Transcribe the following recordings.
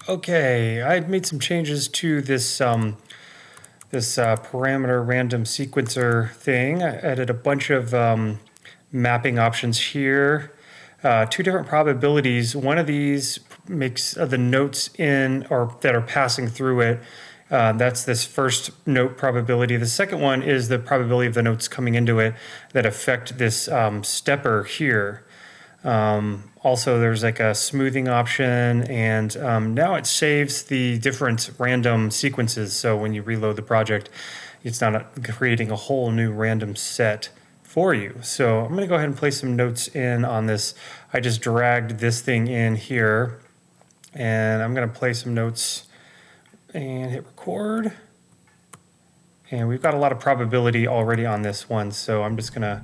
Okay, I made some changes to this parameter random sequencer thing. I added a bunch of mapping options here. Two different probabilities. One of these makes the notes in or that are passing through it. That's this first note probability. The second one is the probability of the notes coming into it that affect this stepper here. Also, there's like a smoothing option, and now it saves the different random sequences. So when you reload the project, it's not creating a whole new random set for you. So I'm going to go ahead and place some notes in on this. I just dragged this thing in here, and I'm going to play some notes and hit record. And we've got a lot of probability already on this one, so I'm just going to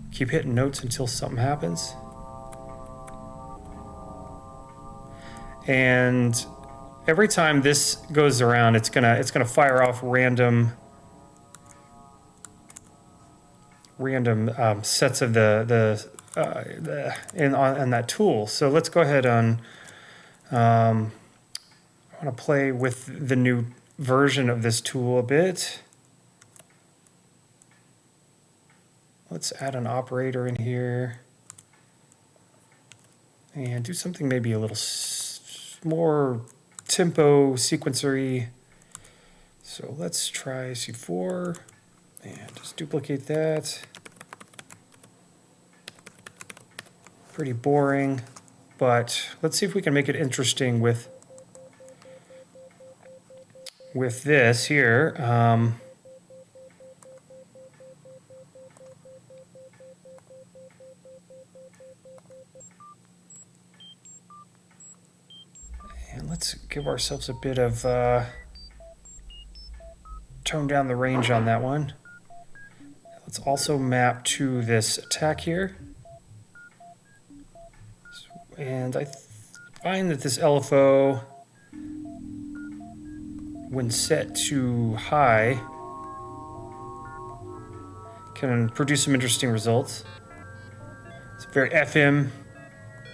keep hitting notes until something happens. And every time this goes around, it's gonna fire off random sets of on that tool. So let's go ahead and I want to play with the new version of this tool a bit. Let's add an operator in here and do something maybe a little more tempo sequencery. So let's try C4 and just duplicate that. Pretty boring, but let's see if we can make it interesting with this here. And let's give ourselves a bit of tone down the range on that one. Let's also map to this attack here. And I find that this LFO, when set to high, can produce some interesting results. It's very FM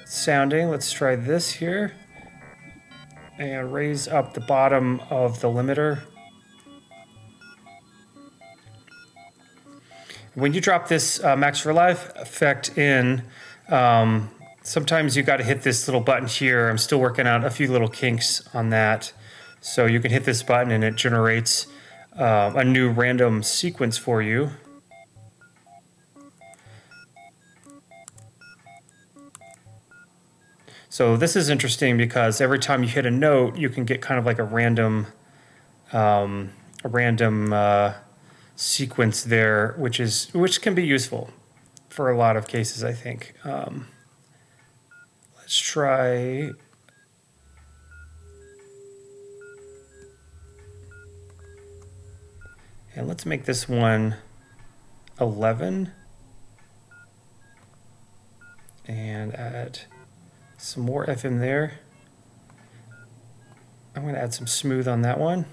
sounding. Let's try this here. And raise up the bottom of the limiter. When you drop this Max for Live effect in, sometimes you got to hit this little button here. I'm still working out a few little kinks on that. So you can hit this button and it generates a new random sequence for you. So this is interesting because every time you hit a note, you can get kind of like a random sequence there, which can be useful for a lot of cases, I think. Let's try. And let's make this one 11 and add some more FM there. I'm going to add some smooth on that one.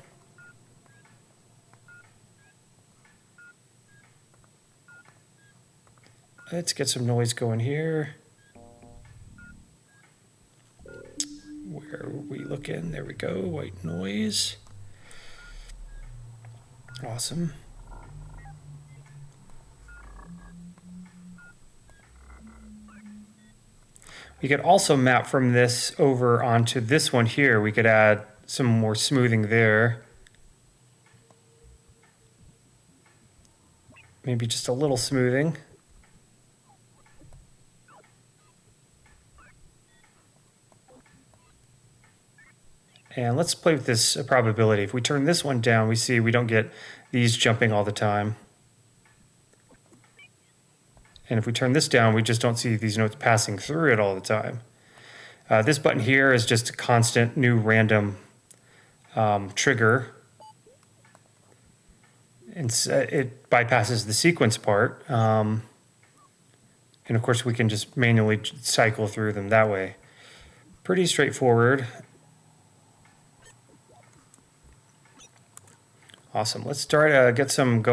Let's get some noise going here. Where are we looking? There we go, white noise. Awesome. We could also map from this over onto this one here. We could add some more smoothing there. Maybe just a little smoothing. And let's play with this probability. If we turn this one down, we see we don't get these jumping all the time. And if we turn this down, we just don't see these notes passing through it all the time. This button here is just a constant new random trigger. And it bypasses the sequence part. And of course, we can just manually cycle through them that way. Pretty straightforward. Awesome. Let's start to get some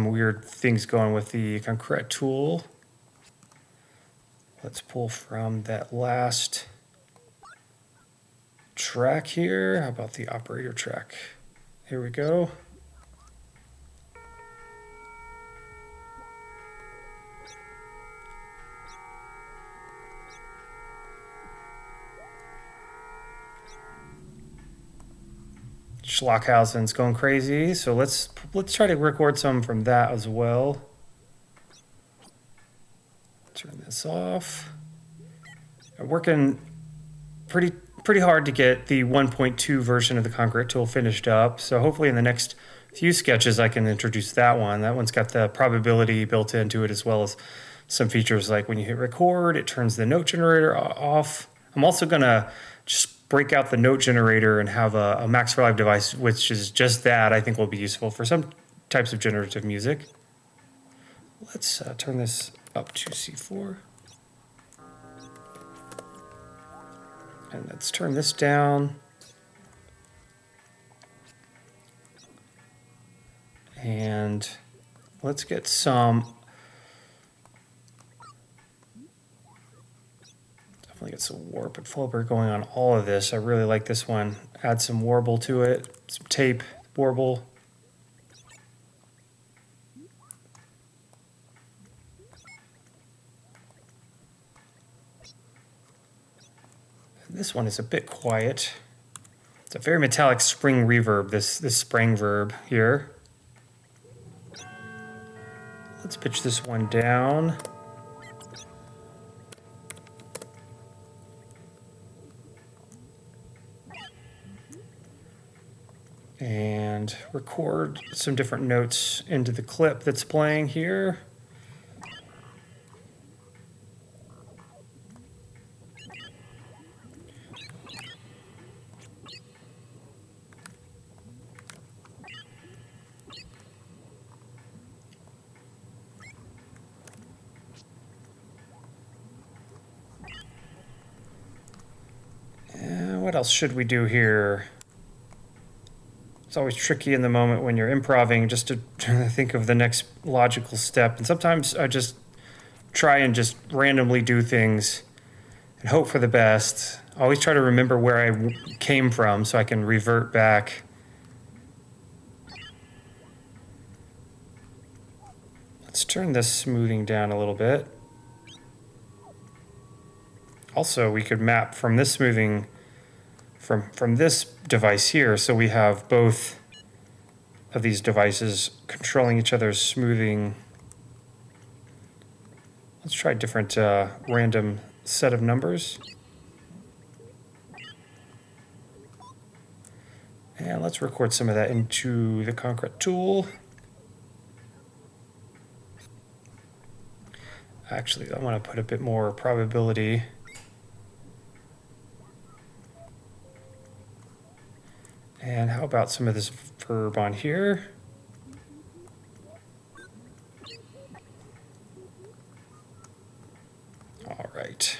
weird things going with the concrete tool. Let's pull from that last track here. How about the operator track? Here we go. Schlockhausen's going crazy, so let's try to record some from that as well. Turn this off. I'm working pretty hard to get the 1.2 version of the Concrete tool finished up, so hopefully in the next few sketches I can introduce that one. That one's got the probability built into it, as well as some features like when you hit record, it turns the note generator off. I'm also gonna just break out the note generator and have a Max for Live device, which is just that. I think will be useful for some types of generative music. Let's turn this up to C4. And let's turn this down. And let's get some, definitely get some warp and flipper going on all of this. I really like this one. Add some warble to it, some tape, warble. This one is a bit quiet. It's a very metallic spring reverb, this spring verb here. Let's pitch this one down. And record some different notes into the clip that's playing here. What else should we do here? It's always tricky in the moment when you're improvising just to think of the next logical step. And sometimes I just try and just randomly do things and hope for the best. I always try to remember where I came from so I can revert back. Let's turn this smoothing down a little bit. Also, we could map from this smoothing from this device here, so we have both of these devices controlling each other's smoothing. Let's try a different random set of numbers. And let's record some of that into the Concrete tool. Actually, I want to put a bit more probability. And how about some of this verb on here? All right.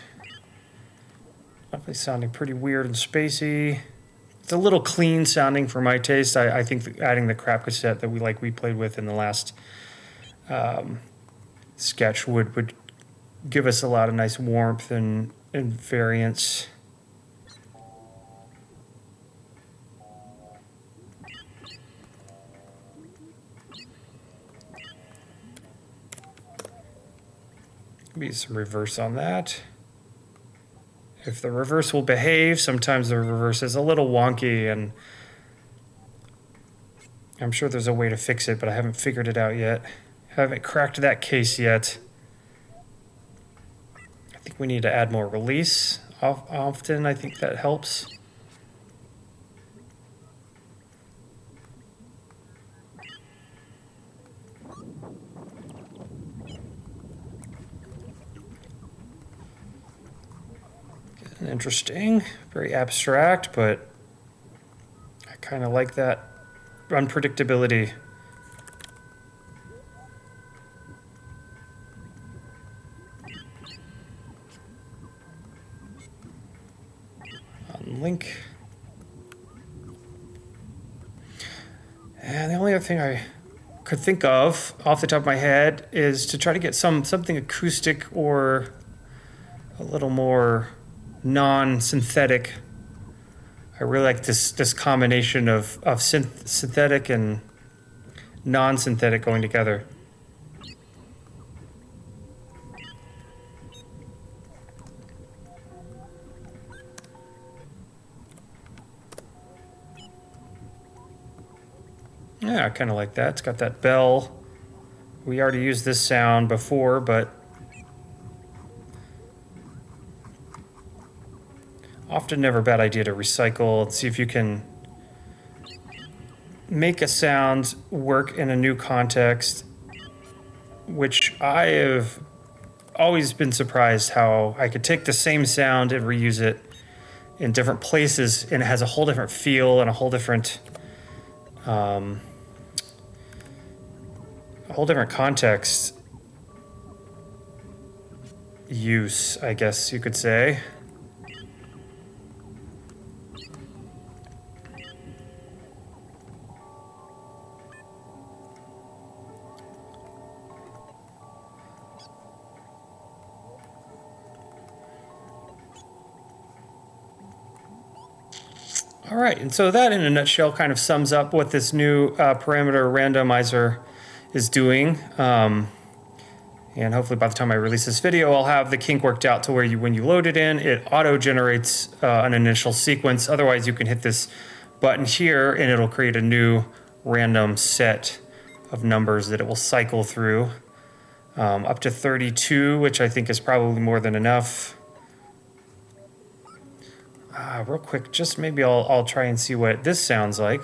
Definitely sounding pretty weird and spacey. It's a little clean sounding for my taste. I think adding the crap cassette that we played with in the last sketch would give us a lot of nice warmth and variance. Maybe some reverse on that. If the reverse will behave, sometimes the reverse is a little wonky, and I'm sure there's a way to fix it, but I haven't figured it out yet. Haven't cracked that case yet. I think we need to add more release often. I think that helps. Interesting, very abstract, but I kind of like that unpredictability. Link. And the only other thing I could think of off the top of my head is to try to get something acoustic or a little more non-synthetic. I really like this combination of synthetic and non-synthetic going together. Yeah, I kind of like that. It's got that bell. We already used this sound before, but often never a bad idea to recycle and see if you can make a sound work in a new context, which I have always been surprised how I could take the same sound and reuse it in different places, and it has a whole different feel and a whole different context use, I guess you could say. All right, and so that in a nutshell kind of sums up what this new parameter randomizer is doing. And hopefully by the time I release this video, I'll have the kink worked out to where when you load it in, it auto-generates an initial sequence. Otherwise, you can hit this button here and it'll create a new random set of numbers that it will cycle through. Up to 32, which I think is probably more than enough. Real quick, just maybe I'll try and see what this sounds like.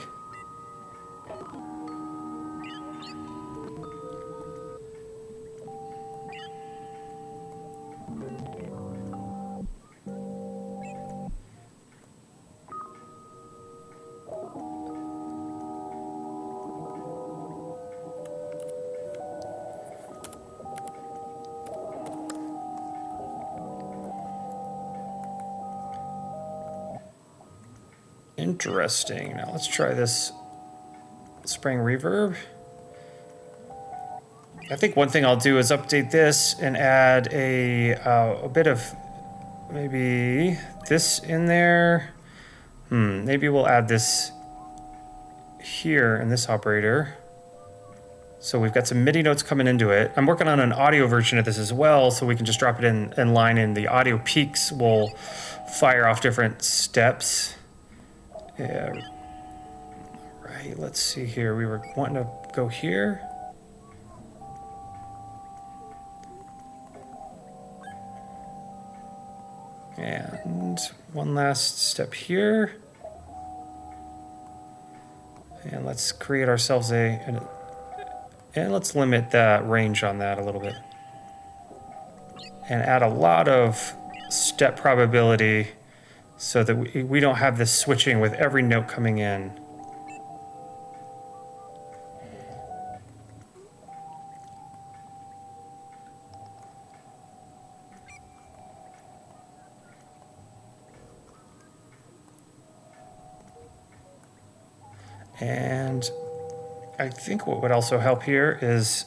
Interesting. Now let's try this spring reverb. I think one thing I'll do is update this and add a bit of maybe this in there. Maybe we'll add this here in this operator. So we've got some MIDI notes coming into it. I'm working on an audio version of this as well, so we can just drop it in line, and the audio peaks will fire off different steps. Yeah. Right, let's see here. We were wanting to go here. And one last step here. And let's create ourselves and let's limit the range on that a little bit. And add a lot of step probability so that we don't have this switching with every note coming in. And I think what would also help here is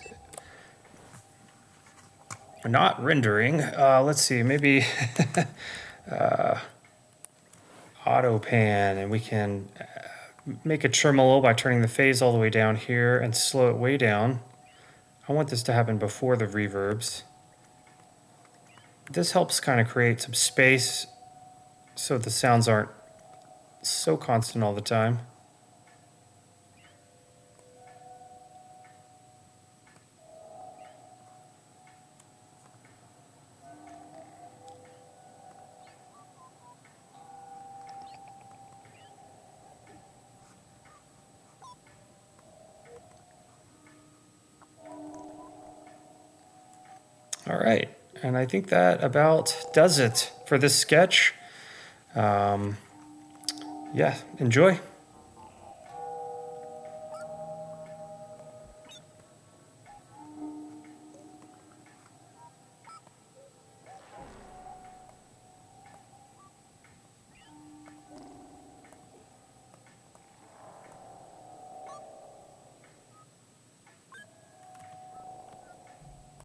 not rendering. Let's see, maybe auto pan, and we can make a tremolo by turning the phase all the way down here and slow it way down. I want this to happen before the reverbs. This helps kind of create some space so the sounds aren't so constant all the time. All right, and I think that about does it for this sketch. Yeah, enjoy.